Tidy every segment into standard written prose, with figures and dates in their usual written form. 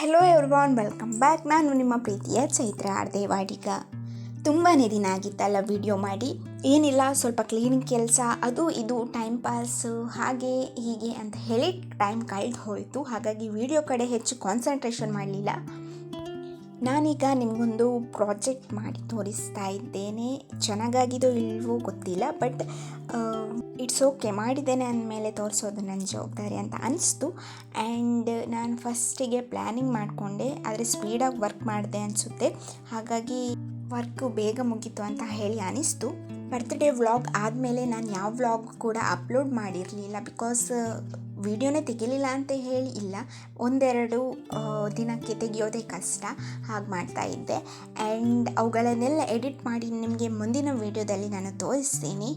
Hello everyone, welcome back. ನಾನು ನಿಮ್ಮ ಪ್ರೀತಿಯ ಚೈತ್ರ ಆರ್ದೇವಾಡಿಗ. ತುಂಬಾ ದಿನ ಆಗಿತ್ತಲ್ಲ ವಿಡಿಯೋ ಮಾಡಿ. ಏನಿಲ್ಲ, ಸ್ವಲ್ಪ ಕ್ಲೀನಿಂಗ್ ಕೆಲಸ, ಅದು ಇದು ಟೈಮ್ ಪಾಸು ಹಾಗೆ ಹೀಗೆ ಅಂತ ಹೇಳಿ ಟೈಮ್ ಕಳೆದು ಹೋಯಿತು. ಹಾಗಾಗಿ ವಿಡಿಯೋ ಕಡೆ ಹೆಚ್ಚು ಕಾನ್ಸಂಟ್ರೇಷನ್ ಮಾಡಲಿಲ್ಲ. ನಾನೀಗ ನಿಮಗೊಂದು ಪ್ರಾಜೆಕ್ಟ್ ಮಾಡಿ ತೋರಿಸ್ತಾ ಇದ್ದೇನೆ. ಚೆನ್ನಾಗಾಗಿದೋ ಇಲ್ವೋ ಗೊತ್ತಿಲ್ಲ, ಬಟ್ ಇಟ್ಸ್ ಓಕೆ. ಮಾಡಿದ್ದೇನೆ ಅಂದಮೇಲೆ ತೋರಿಸೋದು ನನ್ನ ಜವಾಬ್ದಾರಿ ಅಂತ ಅನಿಸ್ತು. ಆ್ಯಂಡ್ ನಾನು ಫಸ್ಟಿಗೆ ಪ್ಲ್ಯಾನಿಂಗ್ ಮಾಡಿಕೊಂಡೆ, ಆದರೆ ಸ್ಪೀಡಾಗಿ ವರ್ಕ್ ಮಾಡಿದೆ ಅನಿಸುತ್ತೆ. ಹಾಗಾಗಿ ವರ್ಕು ಬೇಗ ಮುಗೀತು ಅಂತ ಹೇಳಿ ಅನಿಸ್ತು. ಬರ್ತ್ಡೇ ವ್ಲಾಗ್ ಆದಮೇಲೆ ನಾನು ಯಾವ ವ್ಲಾಗ್ ಕೂಡ ಅಪ್ಲೋಡ್ ಮಾಡಿರಲಿಲ್ಲ. ಬಿಕಾಸ್ ವಿಡಿಯೋನೇ ತೆಗಿಲಿಲ್ಲ ಅಂತ ಹೇಳಿ ಇಲ್ಲ, ಒಂದೆರಡು ದಿನಕ್ಕೆ ತೆಗೆಯೋದೇ ಕಷ್ಟ, ಹಾಗೆ ಮಾಡ್ತಾಯಿದ್ದೆ. ಆ್ಯಂಡ್ ಅವುಗಳನ್ನೆಲ್ಲ ಎಡಿಟ್ ಮಾಡಿ ನಿಮಗೆ ಮುಂದಿನ ವೀಡಿಯೋದಲ್ಲಿ ನಾನು ತೋರಿಸ್ತೀನಿ.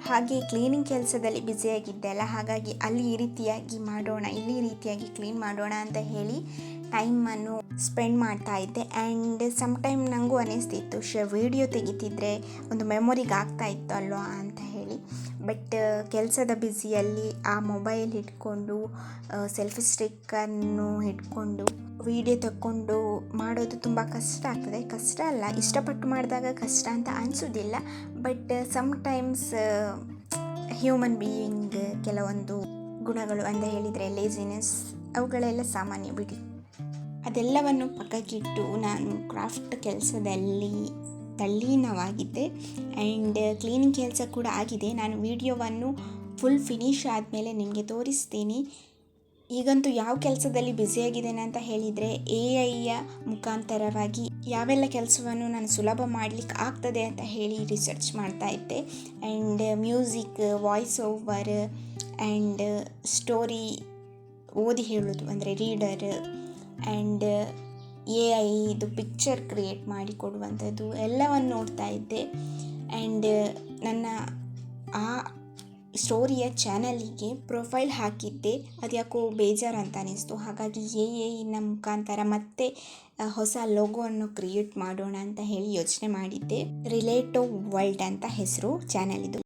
ಹಾಗೆ ಕ್ಲೀನಿಂಗ್ ಕೆಲಸದಲ್ಲಿ ಬ್ಯುಸಿಯಾಗಿದ್ದೆಲ್ಲ, ಹಾಗಾಗಿ ಅಲ್ಲಿ ಈ ರೀತಿಯಾಗಿ ಮಾಡೋಣ, ಇಲ್ಲಿ ಈ ರೀತಿಯಾಗಿ ಕ್ಲೀನ್ ಮಾಡೋಣ ಅಂತ ಹೇಳಿ ಟೈಮನ್ನು ಸ್ಪೆಂಡ್ ಮಾಡ್ತಾ ಇದ್ದೆ. ಆ್ಯಂಡ್ ಸಮ್ ಟೈಮ್ ನನಗೂ ಅನ್ನಿಸ್ತಿತ್ತು, ವೀಡಿಯೋ ತೆಗಿತಿದ್ರೆ ಒಂದು ಮೆಮೊರಿಗೆ ಆಗ್ತಾ ಇತ್ತು ಅಲ್ವಾ ಅಂತ ಹೇಳಿ. ಬಟ್ ಕೆಲಸದ ಬ್ಯುಸಿಯಲ್ಲಿ ಆ ಮೊಬೈಲ್ ಹಿಡ್ಕೊಂಡು ಸೆಲ್ಫಿ ಸ್ಟಿಕ್ಕನ್ನು ಹಿಡ್ಕೊಂಡು ವಿಡಿಯೋ ತಕ್ಕೊಂಡು ಮಾಡೋದು ತುಂಬ ಕಷ್ಟ ಆಗ್ತದೆ. ಕಷ್ಟ ಅಲ್ಲ, ಇಷ್ಟಪಟ್ಟು ಮಾಡಿದಾಗ ಕಷ್ಟ ಅಂತ ಅನಿಸೋದಿಲ್ಲ. ಬಟ್ ಸಮ್ಟೈಮ್ಸ್ ಹ್ಯೂಮನ್ ಬೀಯಿಂಗ್ ಕೆಲವೊಂದು ಗುಣಗಳು ಅಂತ ಹೇಳಿದರೆ ಲೇಜಿನೆಸ್, ಅವುಗಳೆಲ್ಲ ಸಾಮಾನ್ಯ ಬಿಡಿ. ಅದೆಲ್ಲವನ್ನು ಪಕ್ಕಕ್ಕಿಟ್ಟು ನಾನು ಕ್ರಾಫ್ಟ್ ಕೆಲಸದಲ್ಲಿ ತಲ್ಲೀನವಾಗಿದ್ದೆ. ಆ್ಯಂಡ್ ಕ್ಲೀನಿಂಗ್ ಕೆಲಸ ಕೂಡ ಆಗಿದೆ. ನಾನು ವಿಡಿಯೋವನ್ನು ಫುಲ್ ಫಿನಿಶ್ ಆದಮೇಲೆ ನಿಮಗೆ ತೋರಿಸ್ತೀನಿ. ಈಗಂತೂ ಯಾವ ಕೆಲಸದಲ್ಲಿ ಬ್ಯುಸಿಯಾಗಿದ್ದೇನೆ ಅಂತ ಹೇಳಿದರೆ, AI ಮುಖಾಂತರವಾಗಿ ಯಾವೆಲ್ಲ ಕೆಲಸವನ್ನು ನಾನು ಸುಲಭ ಮಾಡಲಿಕ್ಕೆ ಆಗ್ತದೆ ಅಂತ ಹೇಳಿ ರಿಸರ್ಚ್ ಮಾಡ್ತಾ ಇದ್ದೆ. And music, voice over and story ಓದಿ ಹೇಳೋದು ಅಂದರೆ ರೀಡರ್, ಆ್ಯಂಡ್ AI ಇದು ಪಿಕ್ಚರ್ ಕ್ರಿಯೇಟ್ ಮಾಡಿ ಕೊಡುವಂಥದ್ದು ಎಲ್ಲವನ್ನು ನೋಡ್ತಾ ಇದ್ದೆ. ಆ್ಯಂಡ್ ನನ್ನ ಆ ಸ್ಟೋರಿಯ ಚಾನಲಿಗೆ ಪ್ರೊಫೈಲ್ ಹಾಕಿದ್ದೆ. ಅದು ಯಾಕೋ ಬೇಜಾರು ಅಂತ ಅನ್ನಿಸ್ತು. ಹಾಗಾಗಿ AI ಮುಖಾಂತರ ಮತ್ತೆ ಹೊಸ ಲೋಗೋವನ್ನು ಕ್ರಿಯೇಟ್ ಮಾಡೋಣ ಅಂತ ಹೇಳಿ ಯೋಚನೆ ಮಾಡಿದ್ದೆ. ರಿಲೇಟೋ ವರ್ಲ್ಡ್ ಅಂತ ಹೆಸರು ಚಾನಲ್ ಇದು.